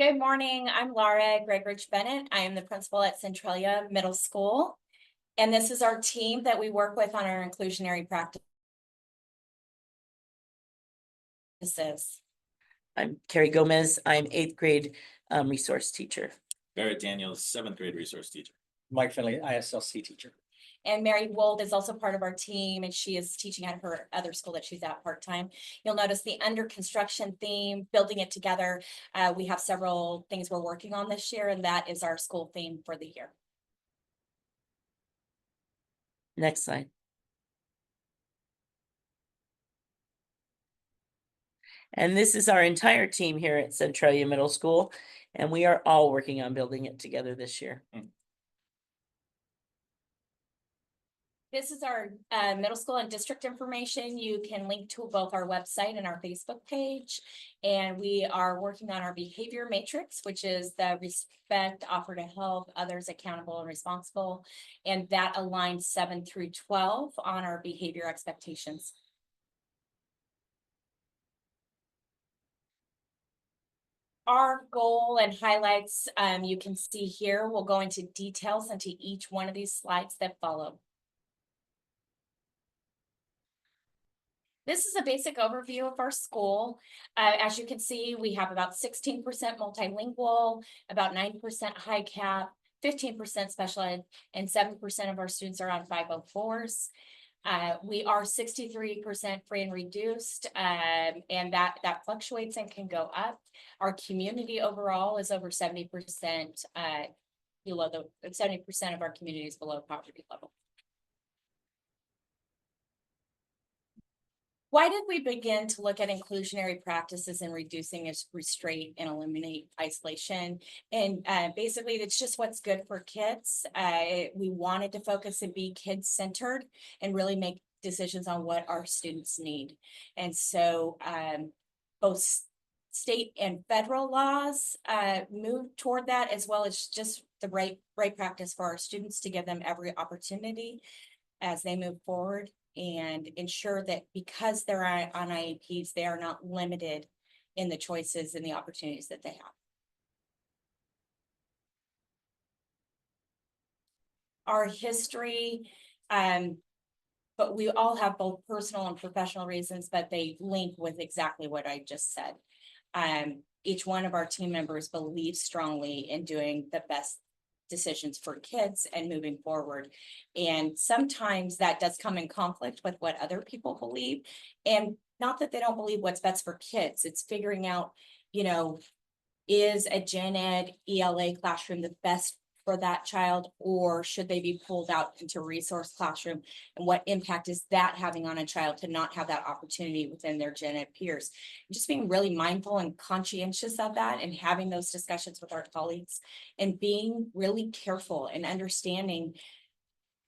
Good morning. I'm Laura Gregorich Bennett. I am the principal at Centralia Middle School. And this is our team that we work with on our inclusionary practices. I'm Carrie Gomez. I'm eighth grade resource teacher. Barrett Daniels, seventh grade resource teacher. Mike Finley, ISLC teacher. And Mary Wold is also part of our team, and she is teaching at her other school that she's at part-time. You'll notice the under construction theme, building it together. We have several things we're working on this year, and that is our school theme for the year. Next slide. And this is our entire team here at Centralia Middle School, and we are all working on building it together this year. This is our middle school and district information. You can link to both our website and our Facebook page. And we are working on our behavior matrix, which is the respect, offer to help, others accountable and responsible. And that aligns 7 through 12 on our behavior expectations. Our goal and highlights you can see here. We'll go into details into each one of these slides that follow. This is a basic overview of our school. As you can see, we have about 16% multilingual, about 9% high cap, 15% special ed, and 7% of our students are on 504s. We are 63% free and reduced, and that fluctuates and can go up. Our community overall is over 70%, below 70% of our community is below poverty level. Why did we begin to look at inclusionary practices and reducing restraint and eliminate isolation? And basically, it's just what's good for kids. We wanted to focus and be kid-centered and really make decisions on what our students need. And so both state and federal laws move toward that, as well as just the right practice for our students to give them every opportunity as they move forward, and ensure that because they're on IEPs, they are not limited in the choices and the opportunities that they have. Our history, but we all have both personal and professional reasons, but they link with exactly what I just said. Each one of our team members believes strongly in doing the best decisions for kids and moving forward. And sometimes that does come in conflict with what other people believe. And not that they don't believe what's best for kids. It's figuring out, is a gen ed ELA classroom the best for that child, or should they be pulled out into resource classroom? And what impact is that having on a child to not have that opportunity within their gen ed peers? Just being really mindful and conscientious of that, and having those discussions with our colleagues, and being really careful and understanding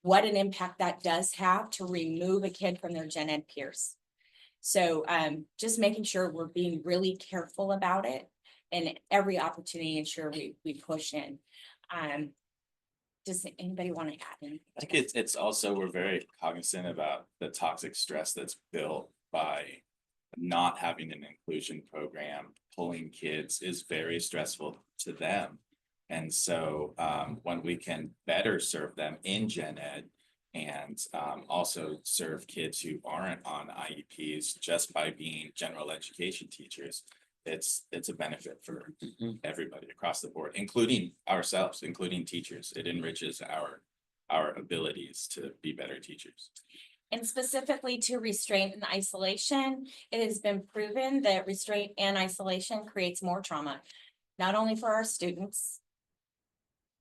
what an impact that does have to remove a kid from their gen ed peers. So just making sure we're being really careful about it, and every opportunity ensure we push in. Does anybody want to add in? I think it's also, we're very cognizant about the toxic stress that's built by not having an inclusion program. Pulling kids is very stressful to them. And so when we can better serve them in gen ed, and also serve kids who aren't on IEPs just by being general education teachers, it's a benefit for everybody across the board, including ourselves, including teachers. It enriches our abilities to be better teachers. And specifically to restraint and isolation, it has been proven that restraint and isolation creates more trauma, not only for our students,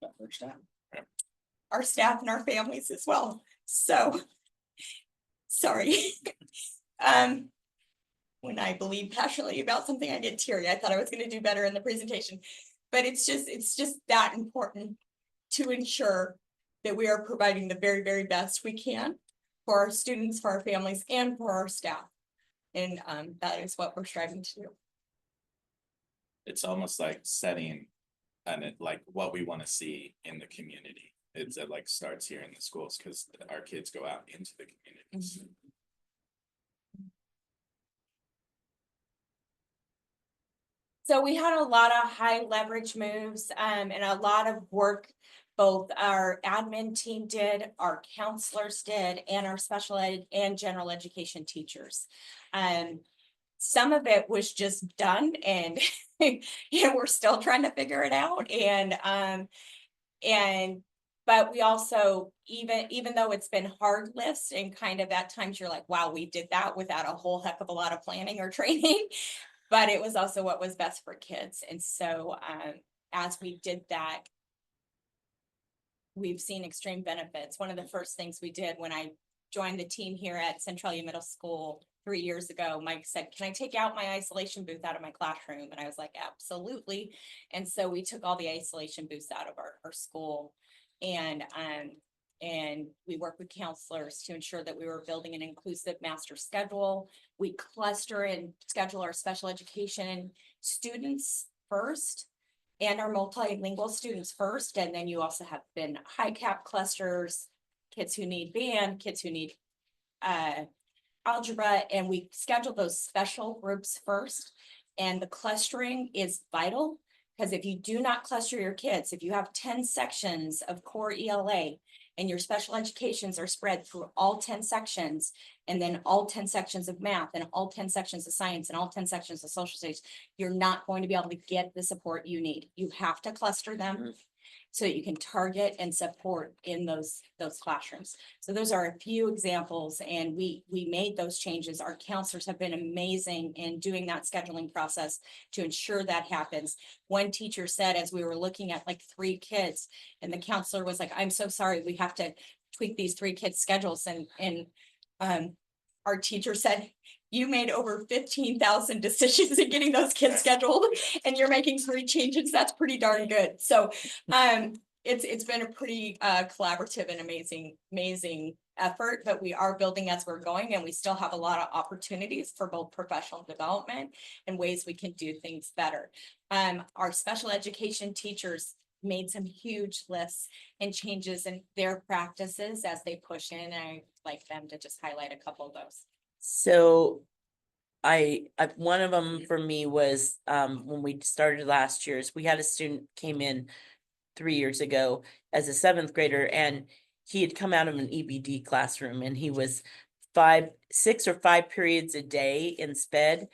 but for our staff and our families as well. So, sorry. When I believe passionately about something, I get teary. I thought I was going to do better in the presentation, but it's just that important to ensure that we are providing the very, very best we can for our students, for our families, and for our staff. And that is what we're striving to do. It's almost like setting like what we want to see in the community. It like starts here in the schools, because our kids go out into the communities. Mm-hmm. So we had a lot of high leverage moves, and a lot of work. Both our admin team did, our counselors did, and our special ed and general education teachers. Some of it was just done and, we're still trying to figure it out but we also, even though it's been hard lifts and kind of at times you're like, wow, we did that without a whole heck of a lot of planning or training. But it was also what was best for kids. And so as we did that, we've seen extreme benefits. One of the first things we did when I joined the team here at Centralia Middle School 3 years ago, Mike said, can I take out my isolation booth out of my classroom? And I was like, absolutely. And so we took all the isolation booths out of our school. And we work with counselors to ensure that we were building an inclusive master schedule. We cluster and schedule our special education students first and our multilingual students first. And then you also have been high cap clusters, kids who need band, kids who need algebra, and we schedule those special groups first. And the clustering is vital. Because if you do not cluster your kids, if you have 10 sections of core ELA and your special educations are spread through all 10 sections, and then all 10 sections of math and all 10 sections of science and all 10 sections of social studies, you're not going to be able to get the support you need. You have to cluster them so that you can target and support in those classrooms. So those are a few examples, and we made those changes. Our counselors have been amazing in doing that scheduling process to ensure that happens. One teacher said, as we were looking at like 3 kids, and the counselor was like, I'm so sorry, we have to tweak these 3 kids' schedules. And our teacher said, you made over 15,000 decisions in getting those kids scheduled, and you're making 3 changes. That's pretty darn good. So it's been a pretty collaborative and amazing effort, but we are building as we're going, and we still have a lot of opportunities for both professional development and ways we can do things better. Our special education teachers made some huge lifts and changes in their practices as they push in, and I'd like them to just highlight a couple of those. So I one of them for me was when we started last year is we had a student came in 3 years ago as a 7th grader, and he had come out of an EBD classroom, and he was 6 or 5 periods a day in SPED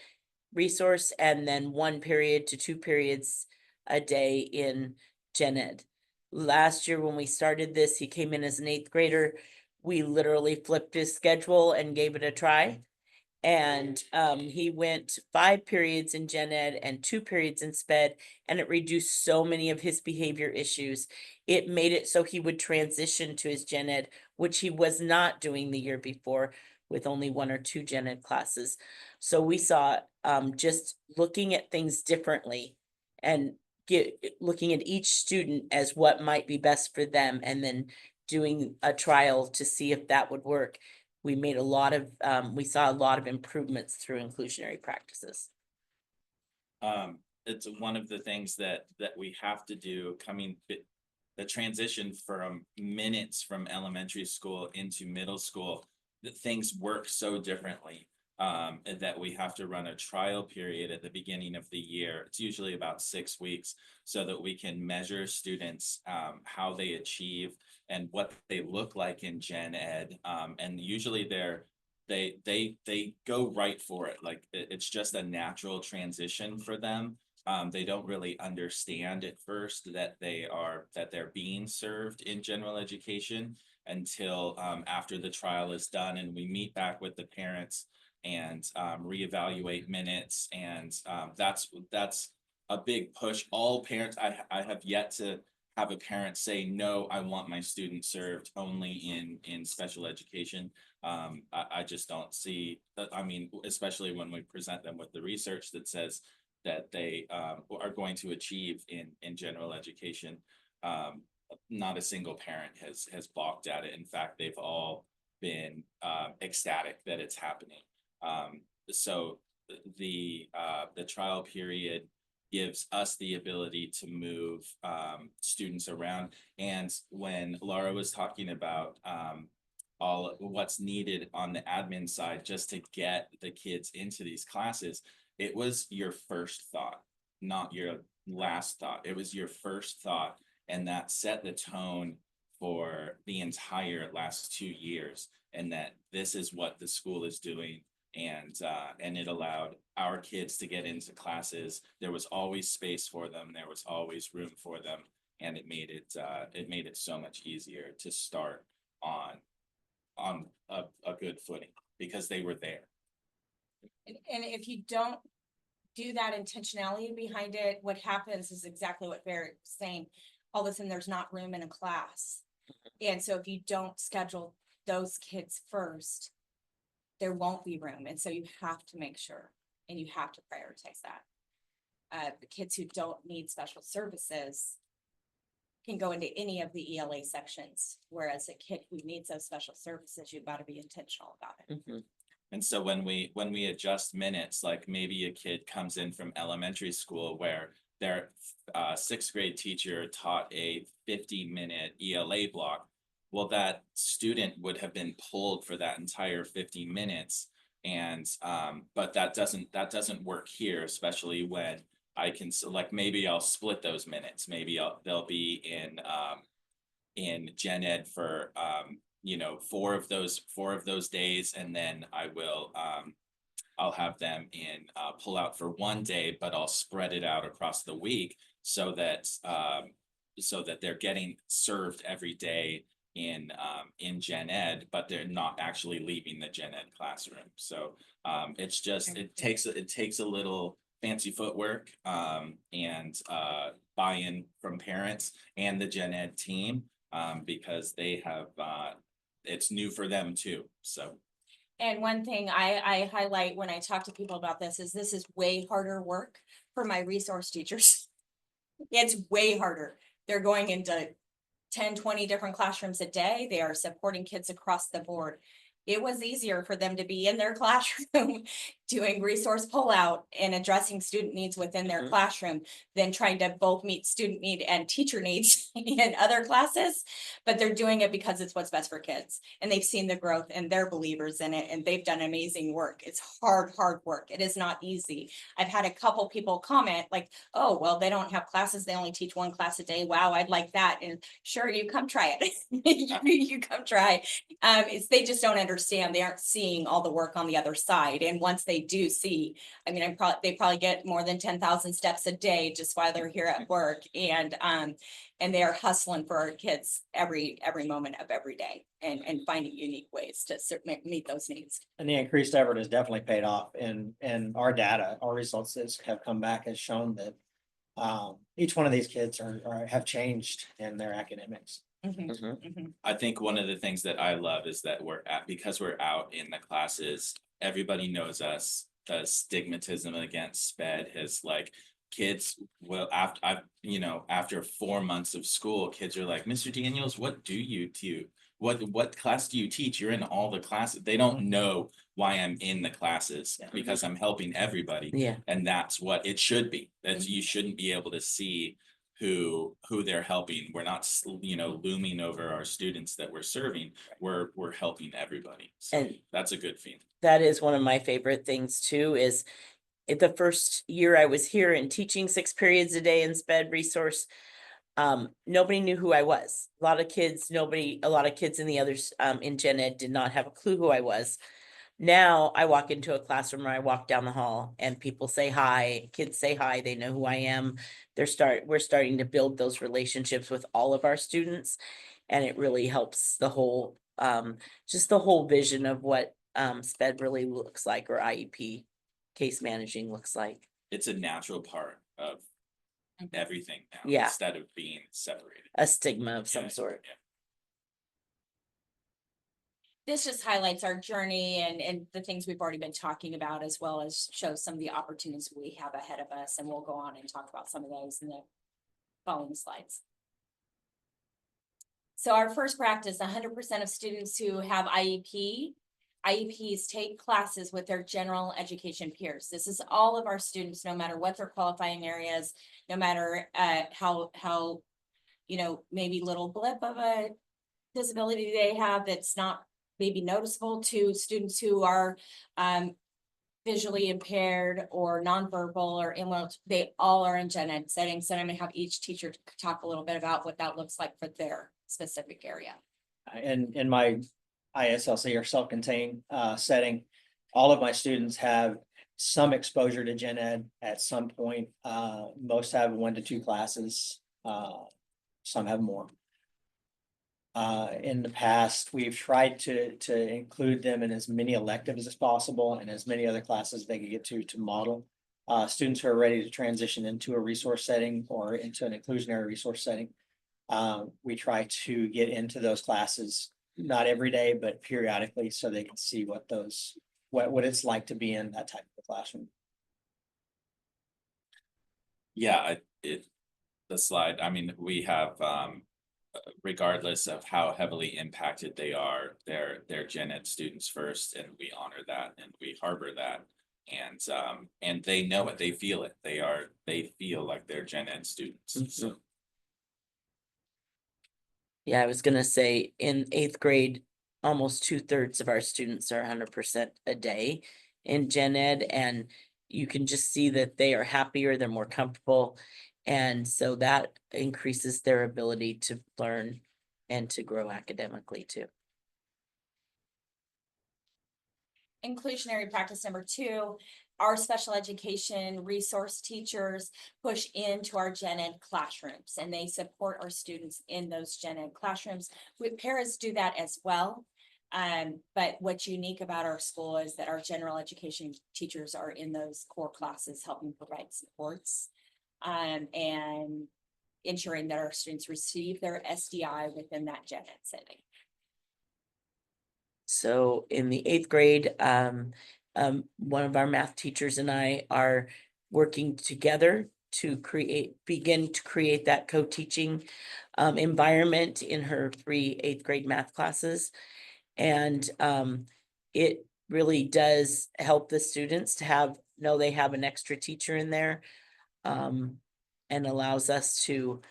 resource, and then 1 period to 2 periods a day in Gen Ed. Last year when we started this, he came in as an 8th grader. We literally flipped his schedule and gave it a try. And he went 5 periods in Gen Ed and 2 periods in SPED, and it reduced so many of his behavior issues. It made it so he would transition to his Gen Ed, which he was not doing the year before with only 1 or 2 Gen Ed classes. So we saw just looking at things differently and looking at each student as what might be best for them, and then doing a trial to see if that would work. We made a lot of, we saw a lot of improvements through inclusionary practices. It's one of the things that we have to do the transition from minutes from elementary school into middle school, that things work so differently. That we have to run a trial period at the beginning of the year. It's usually about 6 weeks, so that we can measure students, how they achieve and what they look like in Gen Ed. And usually they go right for it. Like it's just a natural transition for them. They don't really understand at first that they're being served in general education until after the trial is done, and we meet back with the parents and reevaluate minutes. And that's a big push. All parents, I have yet to have a parent say, no, I want my student served only in special education. I just don't see that. I mean, especially when we present them with the research that says that they are going to achieve in general education. Not a single parent has balked at it. In fact, they've all been ecstatic that it's happening. So the trial period gives us the ability to move students around. And when Laura was talking about all what's needed on the admin side just to get the kids into these classes, it was your first thought. not your last thought. It was your first thought, and that set the tone for the entire last 2 years. And that this is what the school is doing, and it allowed our kids to get into classes. There was always space for them. There was always room for them, and it made it so much easier to start on a good footing because they were there. And if you don't do that intentionality behind it, what happens is exactly what Barrett's saying. All of a sudden, there's not room in a class. And so if you don't schedule those kids first, there won't be room. And so you have to make sure, and you have to prioritize that. The kids who don't need special services can go into any of the ELA sections, whereas a kid who needs those special services, you've got to be intentional about it. Mhm. And so when we adjust minutes, like maybe a kid comes in from elementary school where their sixth grade teacher taught a 50-minute ELA block. Well, that student would have been pulled for that entire 50 minutes. And but that doesn't work here, especially when I can select, maybe I'll split those minutes. Maybe they'll be in gen ed for 4 of those days, and then I'll have them in pull out for 1 day, but I'll spread it out across the week so that they're getting served every day in gen ed, but they're not actually leaving the gen ed classroom. So it's just, it takes a little fancy footwork and buy-in from parents and the gen ed team, because they have it's new for them too. So. And one thing I highlight when I talk to people about this is way harder work for my resource teachers. It's way harder. They're going into 10, 20 different classrooms a day. They are supporting kids across the board. It was easier for them to be in their classroom doing resource pullout and addressing student needs within their Mhm. classroom than trying to both meet student need and teacher needs in other classes. But they're doing it because it's what's best for kids, and they've seen the growth and they're believers in it, and they've done amazing work. It's hard work. It is not easy. I've had a couple people comment like, oh, well, they don't have classes. They only teach 1 class a day. Wow, I'd like that. And sure, you come try it. You come try. They just don't understand. They aren't seeing all the work on the other side. And once they do see, I mean, they probably get more than 10,000 steps a day just while they're here at work. And they are hustling for our kids every moment of every day and finding unique ways to meet those needs. And the increased effort has definitely paid off, and our data, our results have come back, has shown that each one of these kids have changed in their academics. Mhm, Mhm. mhm. I think one of the things that I love is that because we're out in the classes, everybody knows us. The stigmatism against SPED has, like, kids will, after 4 months of school, kids are like, Mr. Daniels, what do you do? What class do you teach? You're in all the classes. They don't know why I'm in the classes because I'm helping everybody. Yeah. And that's what it should be. That you shouldn't be able to see who they're helping. We're not, looming over our students that we're serving. We're helping everybody. So And- that's a good feeling. That is one of my favorite things too, is the first year I was here and teaching 6 periods a day in SPED resource, nobody knew who I was. A lot of kids in the others, in gen ed did not have a clue who I was. Now I walk into a classroom or I walk down the hall and people say hi, kids say hi, they know who I am. We're starting to build those relationships with all of our students. And it really helps the whole, just the whole vision of what SPED really looks like, or IEP case managing looks like. It's a natural part of everything now. Yeah. Instead of being separated. A stigma of some Yeah, sort. yeah. This just highlights our journey and the things we've already been talking about, as well as shows some of the opportunities we have ahead of us. And we'll go on and talk about some of those in the following slides. So our first practice, 100% of students who have IEPs take classes with their general education peers. This is all of our students, no matter what their qualifying areas, no matter how maybe little blip of a disability they have that's not maybe noticeable to students who are visually impaired or nonverbal or they all are in gen ed settings. And I'm gonna have each teacher talk a little bit about what that looks like for their specific area. In my ISLC or self-contained setting, all of my students have some exposure to gen ed at some point. Most have 1 to 2 classes, some have more. In the past, we've tried to include them in as many electives as possible and as many other classes they could get to model. Students who are ready to transition into a resource setting or into an inclusionary resource setting. We try to get into those classes, not every day, but periodically, so they can see what it's like to be in that type of a classroom. Yeah, the slide, I mean, we have, regardless of how heavily impacted they are, they're gen ed students first, and we honor that and we harbor that. And they know it, they feel it, they feel like they're gen ed students, so. Yeah, I was gonna say in 8th grade, almost 2/3 of our students are 100% a day in gen ed, and you can just see that they are happier, they're more comfortable. And so that increases their ability to learn and to grow academically too. Inclusionary practice number 2, our special education resource teachers push into our gen ed classrooms and they support our students in those gen ed classrooms. Paras do that as well. But what's unique about our school is that our general education teachers are in those core classes helping provide supports and ensuring that our students receive their SDI within that gen ed setting. So in the 8th grade, one of our math teachers and I are working together to begin to create that co-teaching environment in her 3 8th grade math classes. And it really does help the students to know they have an extra teacher in there, and allows us to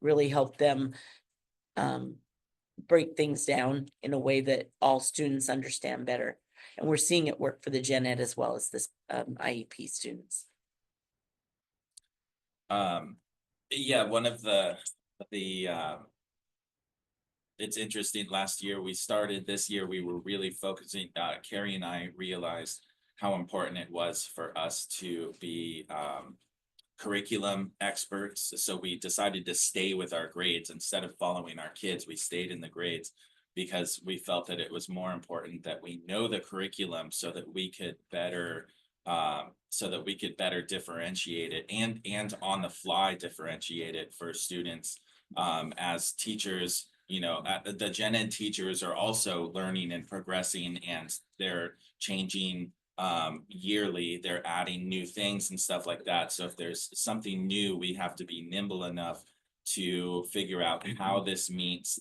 really help them break things down in a way that all students understand better. And we're seeing it work for the gen ed as well as this IEP students. Yeah, one of the it's interesting, last year we started, this year we were really focusing, Carrie and I realized how important it was for us to be curriculum experts. So we decided to stay with our grades instead of following our kids. We stayed in the grades because we felt that it was more important that we know the curriculum so that we could better differentiate it and on the fly differentiate it for students. As teachers, you know, the gen ed teachers are also learning and progressing, and they're changing yearly. They're adding new things and stuff like that. So if there's something new, we have to be nimble enough to figure out how this meets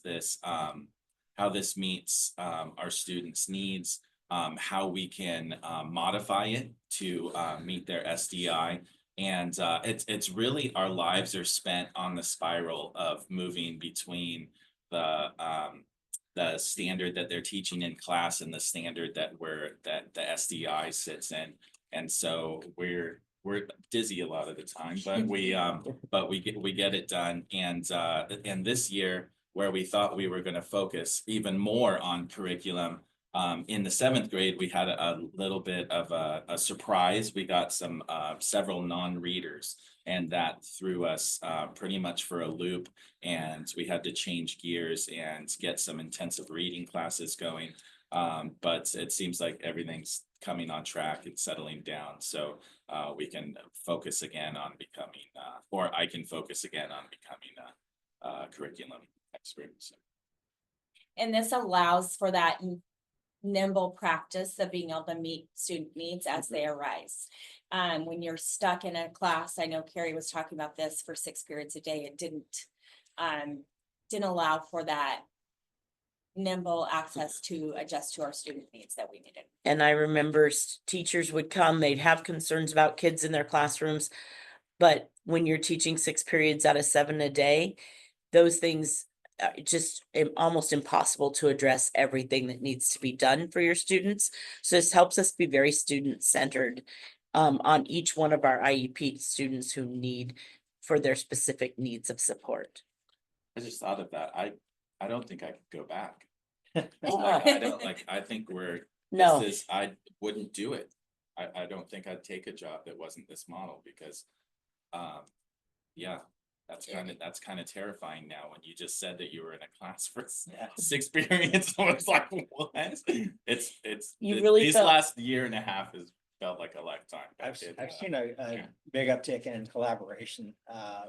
our students' needs, how we can modify it to meet their SDI. And it's really, our lives are spent on the spiral of moving between the standard that they're teaching in class and the standard that the SDI sits in. And so we're dizzy a lot of the time, but we get it done. And this year, where we thought we were going to focus even more on curriculum, in the 7th grade, we had a little bit of a surprise. We got several non-readers, and that threw us pretty much for a loop. And we had to change gears and get some intensive reading classes going. But it seems like everything's coming on track and settling down. So we can focus again on becoming, or I can focus again on becoming a curriculum expert. So. And this allows for that nimble practice of being able to meet student needs as they arise. When you're stuck in a class, I know Carrie was talking about this for 6 periods a day, it didn't allow for that nimble access to adjust to our student needs that we needed. And I remember teachers would come, they'd have concerns about kids in their classrooms, but when you're teaching 6 periods out of 7 a day, those things just almost impossible to address everything that needs to be done for your students. So this helps us be very student-centered on each one of our IEP students who need for their specific needs of support. I just thought of that. I don't think I could go back. Uh, I don't like, I think No, I wouldn't do it. I don't think I'd take a job that wasn't this model because, yeah, that's kind of terrifying now when you just said that you were in a class for Yeah. 6 periods. I was like, what? You really these felt- last year and a half has felt like a lifetime. I've It, seen a yeah. big uptick in collaboration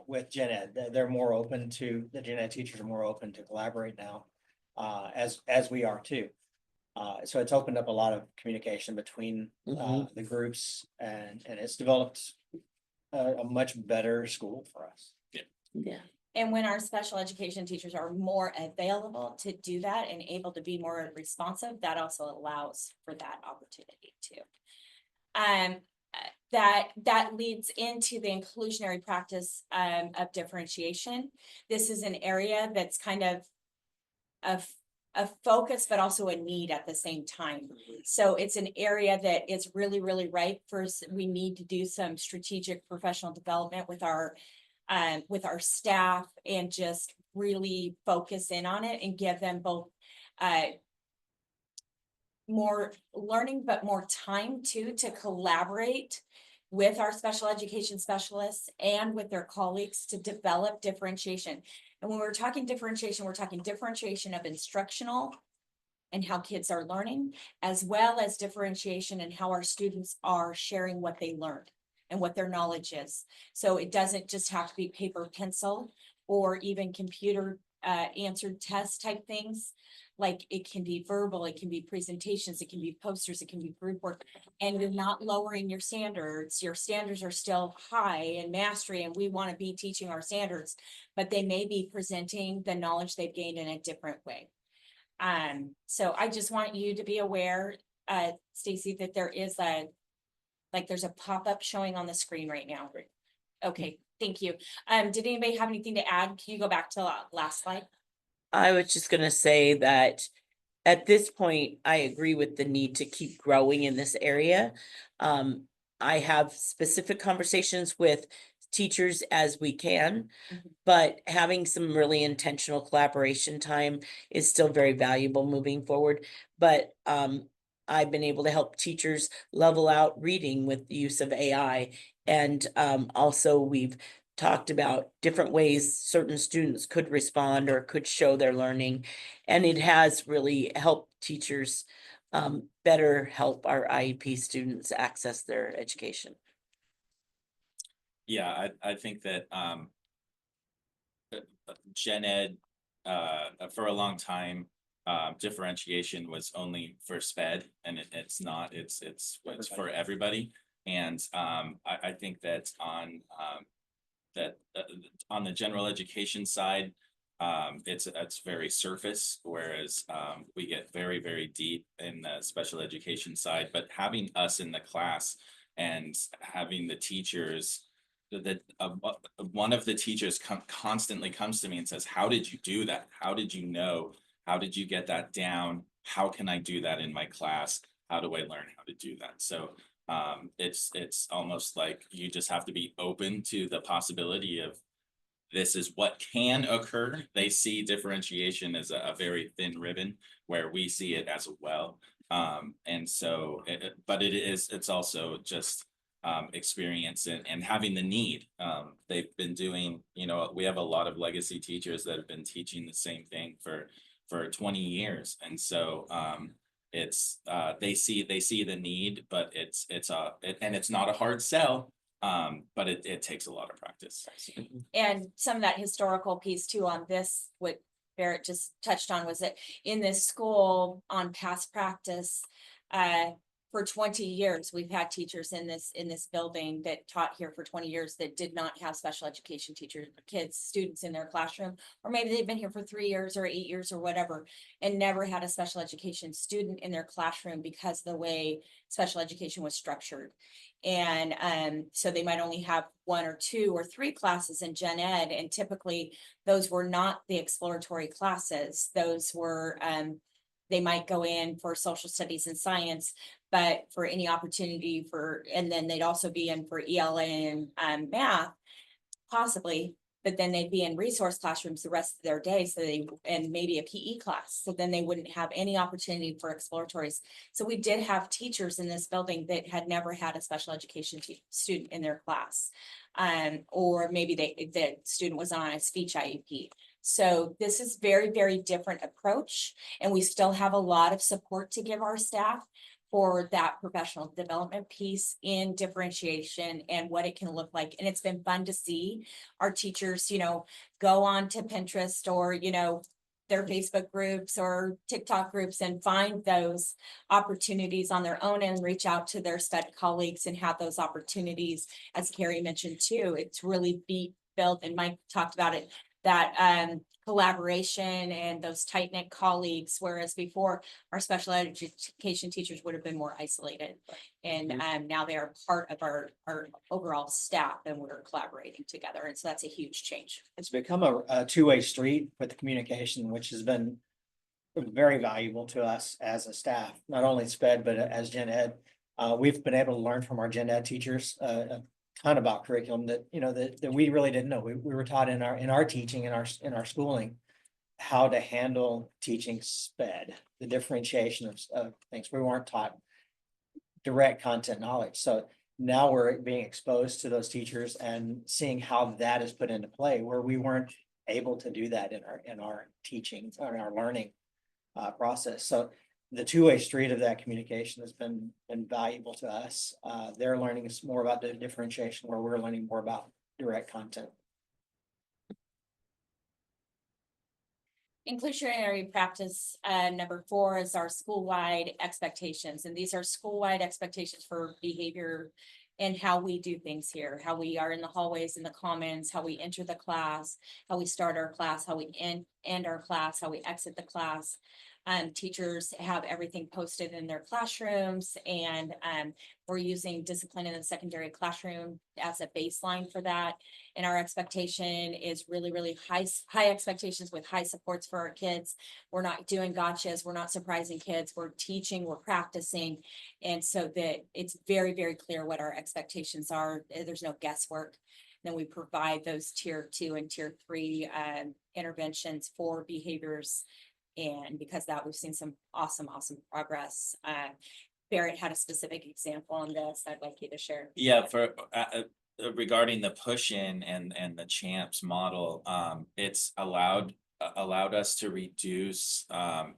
with gen ed. They're more open to, the gen ed teachers are more open to collaborate now. As we are too. So it's opened up a lot of communication between Mhm. the groups and it's developed a much better school for us. yeah, And when our special education teachers are more available to do that and able to be more responsive, that also allows for that opportunity too. That leads into the inclusionary practice of differentiation. This is an area that's kind of a focus, but also a need at the same time. So it's an area that is really, really ripe for, we need to do some strategic professional development with our staff and just really focus in on it and give them both more learning, but more time too, to collaborate with our special education specialists and with their colleagues to develop differentiation. And when we're talking differentiation, we're talking differentiation of instructional and how kids are learning, as well as differentiation and how our students are sharing what they learned and what their knowledge is. So it doesn't just have to be paper, pencil, or even computer answered test type things. Like it can be verbal, it can be presentations, it can be posters, it can be group work, and you're not lowering your standards. Your standards are still high in mastery, and we want to be teaching our standards, but they may be presenting the knowledge they've gained in a different way. So I just want you to be aware, Stacy, that there is there's a pop-up showing on the screen right now. Okay, thank you. Did anybody have anything to add? Can you go back to last slide? I was just gonna say that at this point, I agree with the need to keep growing in this area. I have specific conversations with teachers as we can, Mhm. but having some really intentional collaboration time is still very valuable moving forward. But I've been able to help teachers level out reading with the use of AI. And also we've talked about different ways certain students could respond or could show their learning. And it has really helped teachers better help our IEP students access their education. Yeah, I think that gen ed for a long time, differentiation was only for sped, and it's not, it's for everybody. And I think that on the general education side, it's very surface, whereas we get very, very deep in the special education side. But having us in the class and having the teachers, that one of the teachers constantly comes to me and says, how did you do that? How did you know? How did you get that down? How can I do that in my class? How do I learn how to do that? So it's almost like you just have to be open to the possibility of this is what can occur. They see differentiation as a very thin ribbon, where we see it as well. And so, but it's also just experience and having the need. They've been doing, we have a lot of legacy teachers that have been teaching the same thing for 20 years. And so it's they see the need, but it's not a hard sell. But it takes a lot of practice. And some of that historical piece too on this, what Barrett just touched on, was that in this school on past practice, for 20 years, we've had teachers in this building that taught here for 20 years that did not have special education teachers, kids, students in their classroom. Or maybe they've been here for 3 years or 8 years or whatever, and never had a special education student in their classroom because of the way special education was structured. And so they might only have 1 or 2 or 3 classes in gen ed, and typically those were not the exploratory classes. Those were they might go in for social studies and science, but for any opportunity for, and then they'd also be in for ELA and math, possibly, but then they'd be in resource classrooms the rest of their day. So they, and maybe a PE class. So then they wouldn't have any opportunity for exploratories. So we did have teachers in this building that had never had a special education student in their class. Or maybe the student was on a speech IEP. So this is very, very different approach, and we still have a lot of support to give our staff for that professional development piece in differentiation and what it can look like. And it's been fun to see our teachers, go on to Pinterest or, their Facebook groups or TikTok groups and find those opportunities on their own and reach out to their SPED colleagues and have those opportunities. As Carrie mentioned too, it's really built, and Mike talked about it, that collaboration and those tight-knit colleagues, whereas before our special education teachers would have been more isolated. And now they are part of our overall staff, and we're collaborating together. And so that's a huge change. It's become a two-way street with the communication, which has been very valuable to us as a staff, not only SPED, but as gen ed. We've been able to learn from our gen ed teachers a ton about curriculum that, that we really didn't know. We were taught in our teaching, in our schooling, how to handle teaching SPED, the differentiation of things. We weren't taught direct content knowledge. So now we're being exposed to those teachers and seeing how that is put into play, where we weren't able to do that in our teaching or in our learning process. So the two-way street of that communication has been valuable to us. They're learning more about the differentiation, where we're learning more about direct content. Inclusionary practice number 4 is our school-wide expectations. And these are school-wide expectations for behavior and how we do things here, how we are in the hallways, in the commons, how we enter the class, how we start our class, how we end our class, how we exit the class. Teachers have everything posted in their classrooms, and we're using discipline in the secondary classroom as a baseline for that. And our expectation is really, really high expectations with high supports for our kids. We're not doing gotchas. We're not surprising kids. We're teaching, we're practicing. And so that it's very, very clear what our expectations are. There's no guesswork. Then we provide those tier 2 and tier 3 interventions for behaviors. And because that, we've seen some awesome progress. Barrett had a specific example on this I'd like you to share. Yeah, for regarding the push-in and the CHAMPS model, it's allowed us to reduce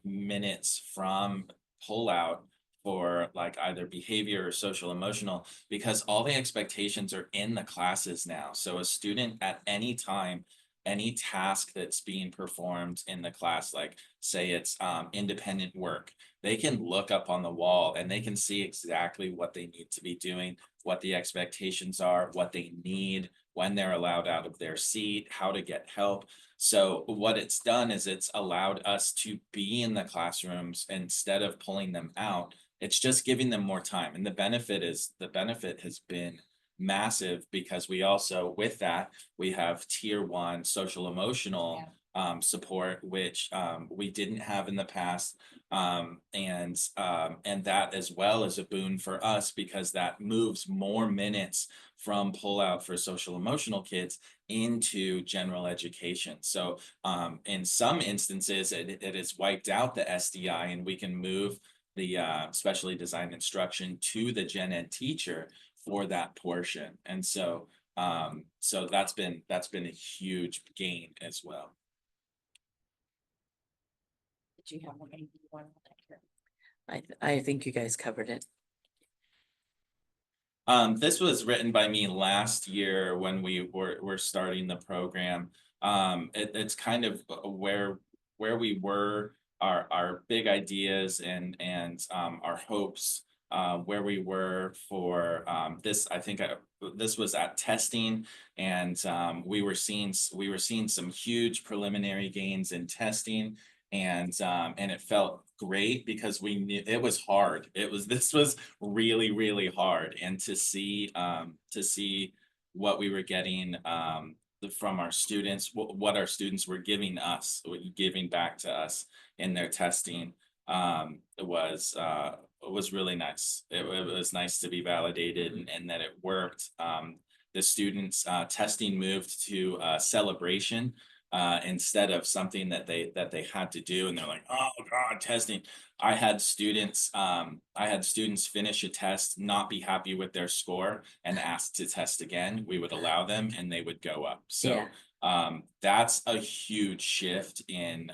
minutes from pullout for like either behavior or social emotional, because all the expectations are in the classes now. So a student at any time, any task that's being performed in the class, like say it's independent work, they can look up on the wall and they can see exactly what they need to be doing, what the expectations are, what they need, when they're allowed out of their seat, how to get help. So what it's done is it's allowed us to be in the classrooms instead of pulling them out. It's just giving them more time. And the benefit has been massive, because we also, with that, we have tier 1 social emotional support, which we didn't have in the past. And that as well is a boon for us, because that moves more minutes from pullout for social emotional kids into general education. So in some instances, it has wiped out the SDI, and we can move the specially designed instruction to the gen ed teacher for that portion. And so so that's been a huge gain as well. Did you have anything you wanted to hear? I think you guys covered it. This was written by me last year when we were starting the program. It's kind of where we were, our big ideas and our hopes where we were for, this, I think, this was at testing. And, we were seeing some huge preliminary gains in testing. And it felt great because we knew it was hard. This was really, really hard. And to see what we were getting, from our students, what our students were giving us, giving back to us in their testing, was really nice. It was nice to be validated and that it worked. The students, testing moved to celebration, instead of something that they had to do, and they're like, oh God, testing. I had students finish a test, not be happy with their score, and ask to test again. We would allow them and they would go up. So that's a huge shift in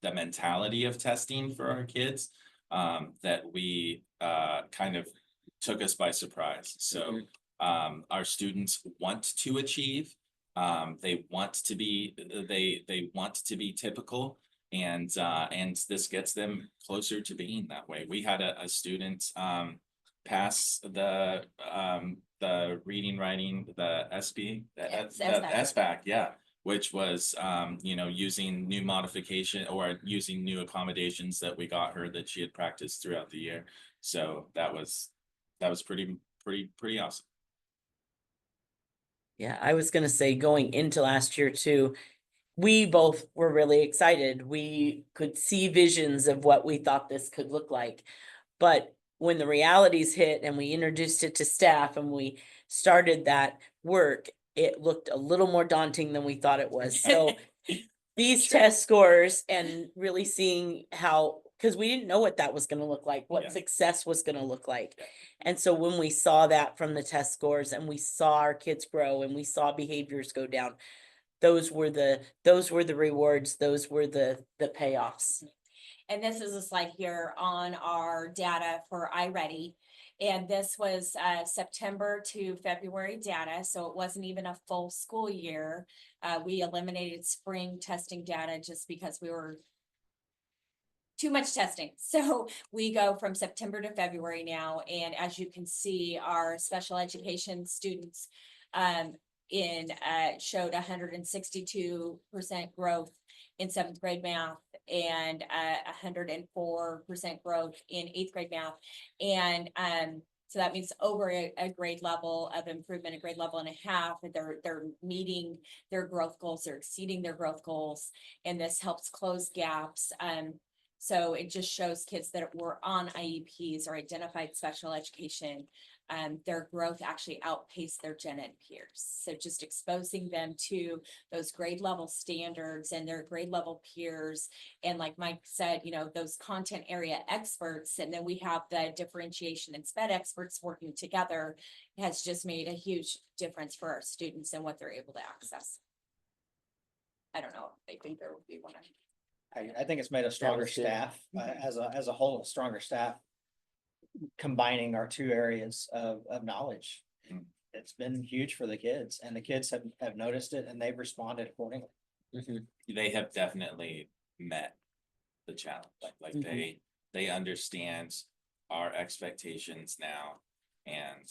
the mentality of testing for our kids, that we kind of took us by surprise. So our students want to achieve. They want to be typical, and this gets them closer to being that way. We had a student pass the reading, writing, the SB, the SBAC, yeah, which was using new modification or using new accommodations that we got her that she had practiced throughout the year. So that was pretty awesome. Yeah, I was gonna say, going into last year too, we both were really excited. We could see visions of what we thought this could look like. But when the realities hit and we introduced it to staff and we started that work, it looked a little more daunting than we thought it was. So these test scores and really seeing how, because we didn't know what that was going to look like, what success was going to look like. And so when we saw that from the test scores and we saw our kids grow and we saw behaviors go down, those were the rewards, those were the payoffs. And this is a slide here on our data for RREI. And this was September to February data, so it wasn't even a full school year. We eliminated spring testing data just because we were too much testing. So we go from September to February now. And as you can see, our special education students showed 162% growth in 7th grade math and 104% growth in 8th grade math. And so that means over a grade level of improvement, a grade level and a half, they're meeting their growth goals, they're exceeding their growth goals, and this helps close gaps. So it just shows kids that were on IEPs or identified special education, their growth actually outpaced their gen ed peers. So just exposing them to those grade level standards and their grade level peers. And like Mike said, those content area experts, and then we have the differentiation and SPED experts working together, has just made a huge difference for our students and what they're able to access. I don't know if they think there would be one. I think it's made a stronger staff, as a whole, a stronger staff, combining our two areas of knowledge. It's been huge for the kids, and the kids have noticed it and they've responded accordingly. They have definitely met the challenge. Like they understand our expectations now, and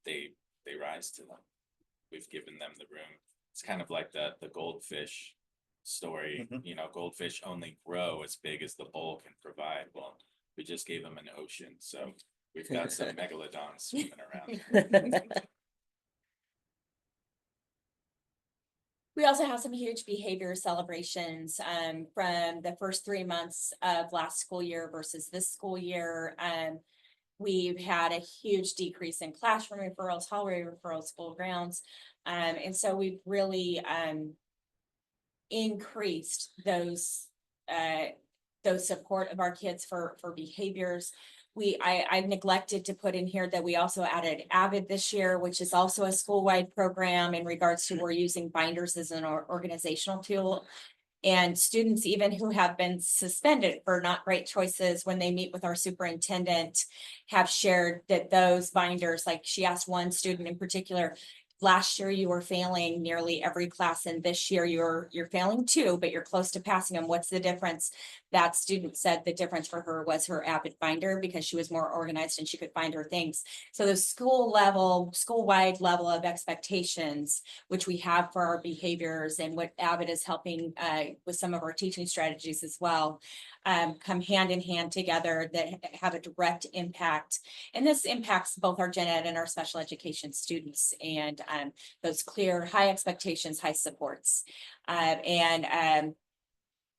they rise to them. We've given them the room. It's kind of like the goldfish story. Goldfish only grow as big as the bowl can provide. Well, we just gave them an ocean, so we've got some megalodons swimming around. We also have some huge behavior celebrations from the first 3 months of last school year versus this school year. We've had a huge decrease in classroom referrals, hallway referrals, school grounds. And so we've really increased those support of our kids for behaviors. I neglected to put in here that we also added AVID this year, which is also a school-wide program in regards to we're using binders as an organizational tool. And students, even who have been suspended for not great choices, when they meet with our superintendent, have shared that those binders, like she asked one student in particular, last year you were failing nearly every class, and this year you're failing 2, but you're close to passing them. What's the difference? that student said the difference for her was her Avid Finder because she was more organized and she could find her things. So the school-wide level of expectations, which we have for our behaviors and what Avid is helping with some of our teaching strategies as well, come hand in hand together that have a direct impact. And this impacts both our gen ed and our special education students, and those clear, high expectations, high supports.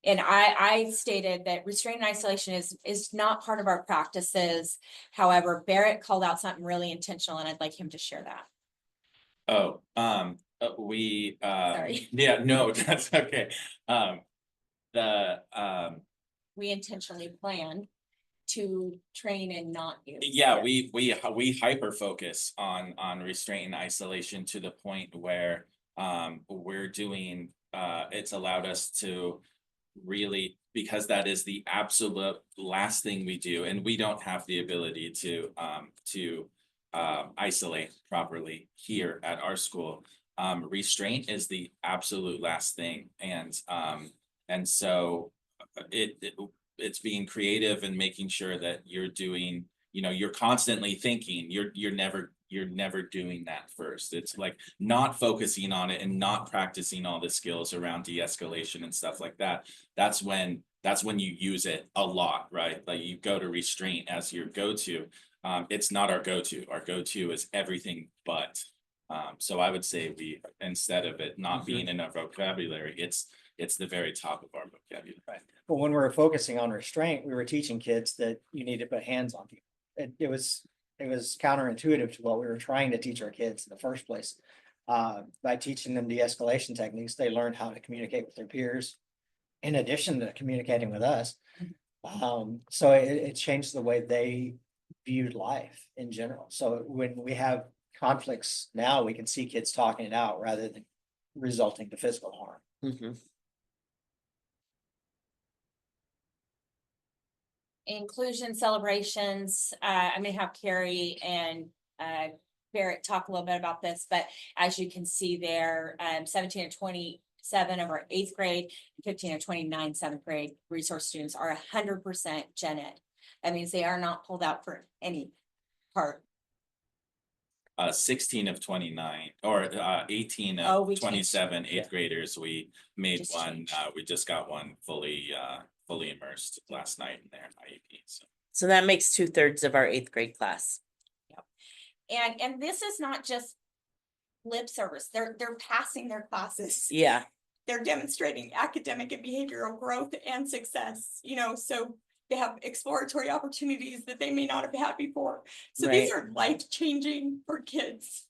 And I stated that restraint and isolation is not part of our practices. However, Barrett called out something really intentional, and I'd like him to share that. Oh, Sorry. yeah, no, that's okay. The, We intentionally planned to train and not use. yeah, we hyper focus on restraint and isolation to the point where, we're doing, it's allowed us to really, because that is the absolute last thing we do, and we don't have the ability to isolate properly here at our school. Restraint is the absolute last thing, and so it's being creative and making sure that you're doing, you're constantly thinking, you're never doing that first. It's like not focusing on it and not practicing all the skills around de-escalation and stuff like that. That's when you use it a lot, right? Like you go to restraint as your go-to. It's not our go-to. Our go-to is everything but. So I would say instead of it not being in our vocabulary, it's the very top of our vocabulary. Right. But when we were focusing on restraint, we were teaching kids that you need to put hands on people. It was counterintuitive to what we were trying to teach our kids in the first place. By teaching them de-escalation techniques, they learned how to communicate with their peers, in addition to communicating with us. So it changed the way they viewed life in general. So when we have conflicts now, we can see kids talking it out rather than resulting to physical harm. Mhm. Inclusion celebrations, I'm gonna have Carrie and Barrett talk a little bit about this, but as you can see there, 17 and 27 of our 8th grade, 15 and 29 7th grade resource students are 100% gen ed. That means they are not pulled out for any part. 16 of 29 or 18 Oh, of we changed. 27 eighth graders. We made Just one, changed. we just got one fully immersed last night in their IEP. So that makes 2/3 of our 8th grade class. And this is not just lip service. They're passing their classes. Yeah, They're demonstrating academic and behavioral growth and success, so they have exploratory opportunities that they may not have had before. So these are life-changing for kids.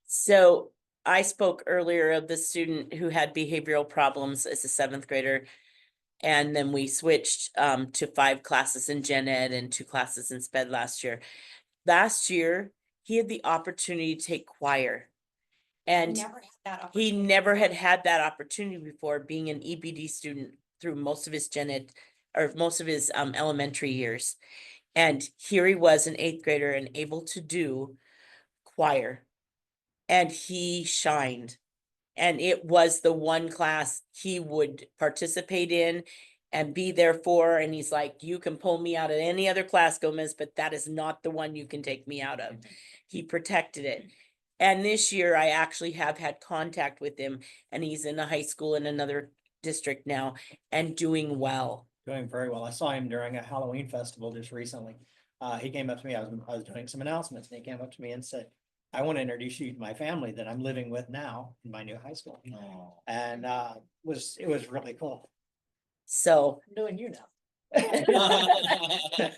so I spoke earlier of the student who had behavioral problems as a 7th grader. And then we switched to 5 classes in gen ed and 2 classes in sped last year. Last year, he had the opportunity to take choir. And Never had that he opportunity. never had that opportunity before, being an EBD student through most of his gen ed or most of his elementary years. And here he was, an 8th grader, and able to do choir. And he shined. And it was the one class he would participate in and be there for. And he's like, you can pull me out of any other class, Gomez, but that is not the one you can take me out of. He protected it. And this year I actually have had contact with him, and he's in a high school in another district now and doing well. Doing very well. I saw him during a Halloween festival just recently. He came up to me, I was doing some announcements, and he came up to me and said, I want to introduce you to my family that I'm living with now in my new high school. And it was really cool. So I'm doing you now.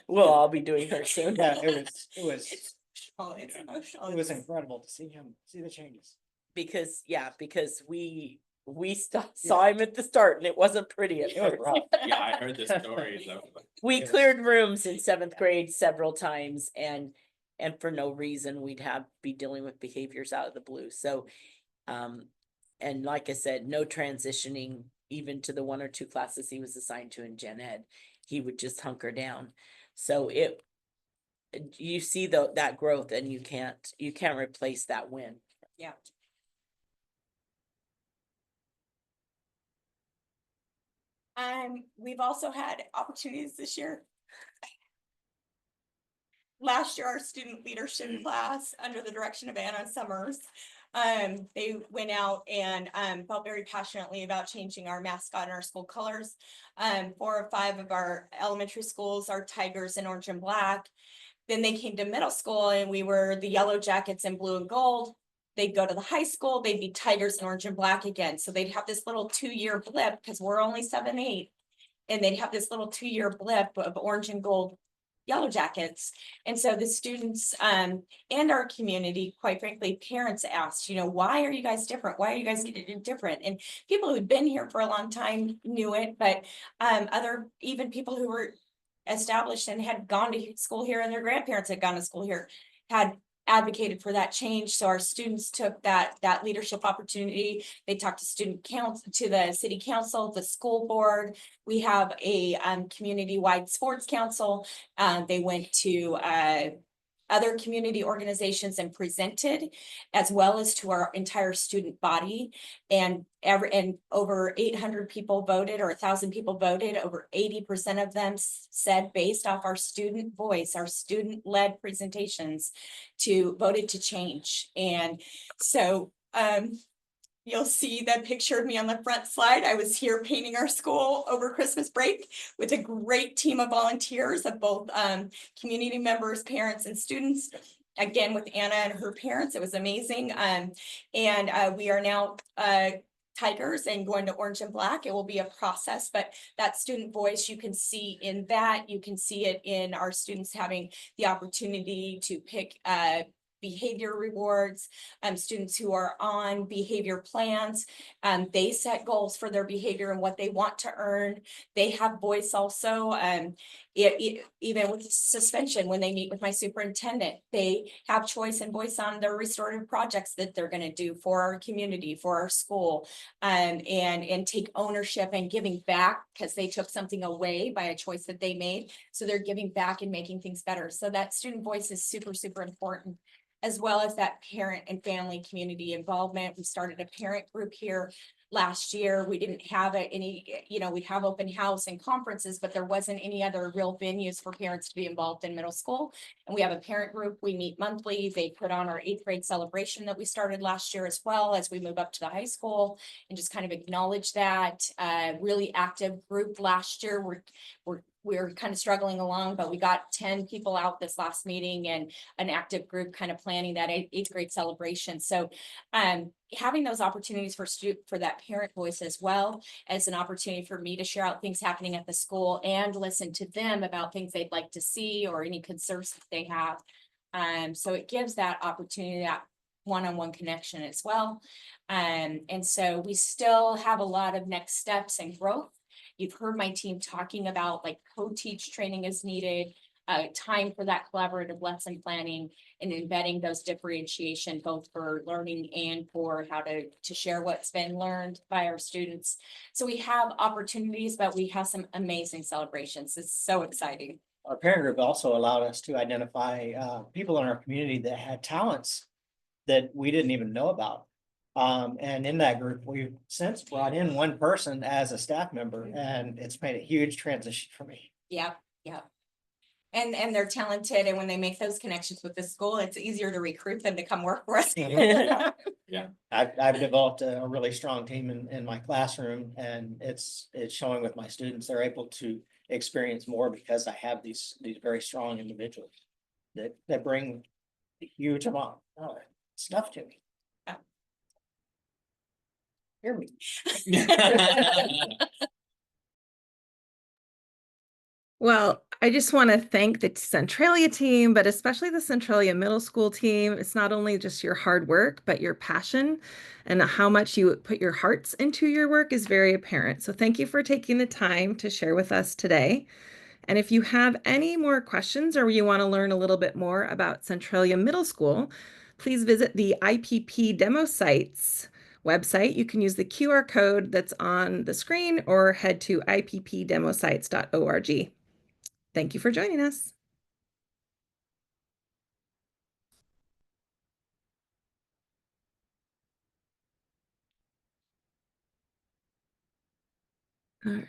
we'll all be doing her soon. Yeah, it's Emotional. it was incredible to see the changes. Because we saw him at the start, and it wasn't pretty at It was first. rough. Yeah, I heard the stories of We It was- cleared rooms in 7th grade several times, and for no reason we'd be dealing with behaviors out of the blue. So, and like I said, no transitioning even to the 1 or 2 classes he was assigned to in gen ed. He would just hunker down. So you see that growth, and you can't replace that win. Yeah. We've also had opportunities this year. Last year, our student leadership class, under the direction of Anna Summers, they went out and felt very passionately about changing our mascot and our school colors. 4 or 5 of our elementary schools are tigers in orange and black. Then they came to middle school and we were the yellow jackets in blue and gold. They'd go to the high school, they'd be tigers in orange and black again. So they'd have this little 2-year blip because we're only 7, 8. And they'd have this little 2-year blip of orange and gold yellow jackets. And so the students and our community, quite frankly, parents asked, why are you guys different? Why are you guys getting different? And people who'd been here for a long time knew it, but even people who were established and had gone to school here and their grandparents had gone to school here had advocated for that change. So our students took that leadership opportunity. They talked to student council, to the city council, the school board. We have a community-wide sports council. They went to other community organizations and presented, as well as to our entire student body. And over 800 people voted, or 1,000 people voted. Over 80% of them said, based off our student voice, our student-led presentations, voted to change. And so you'll see that picture of me on the front slide. I was here painting our school over Christmas break with a great team of volunteers of both community members, parents, and students. Again, with Anna and her parents, it was amazing. We are now tigers and going to orange and black. It will be a process, but that student voice, you can see in that. You can see it in our students having the opportunity to pick behavior rewards. Students who are on behavior plans, they set goals for their behavior and what they want to earn. They have voice also. Even with suspension, when they meet with my superintendent, they have choice and voice on their restorative projects that they're going to do for our community, for our school, and take ownership and giving back because they took something away by a choice that they made. So they're giving back and making things better. So that student voice is super, super important, as well as that parent and family community involvement. We started a parent group here last year. We didn't have we'd have open house and conferences, but there wasn't any other real venues for parents to be involved in middle school. And we have a parent group. We meet monthly. They put on our 8th grade celebration that we started last year as well, as we move up to the high school, and just kind of acknowledge that. Really active group last year. We're kind of struggling along, but we got 10 people out this last meeting and an active group kind of planning that 8th grade celebration. So having those opportunities for that parent voice, as well as an opportunity for me to share out things happening at the school and listen to them about things they'd like to see or any concerns that they have. So it gives that opportunity, that one-on-one connection as well. And so we still have a lot of next steps and growth. You've heard my team talking about like co-teach training is needed, time for that collaborative lesson planning, and embedding those differentiation both for learning and for how to share what's been learned by our students. So we have opportunities, but we have some amazing celebrations. It's so exciting. Our parent group also allowed us to identify people in our community that had talents that we didn't even know about. And in that group, we've since brought in one person as a staff member, and it's made a huge transition for me. Yep. And they're talented, and when they make those connections with the school, it's easier to recruit them to come work for us. Yeah. I've developed a really strong team in my classroom, and it's showing with my students. They're able to experience more because I have these very strong individuals that bring a huge amount of stuff to me. Hear me. Well, I just want to thank the Centralia team, but especially the Centralia Middle School team. It's not only just your hard work, but your passion and how much you put your hearts into your work is very apparent. So thank you for taking the time to share with us today. And if you have any more questions or you want to learn a little bit more about Centralia Middle School, please visit the IPP demo sites website. You can use the QR code that's on the screen or head to ippdemosites.org. Thank you for joining us. All right.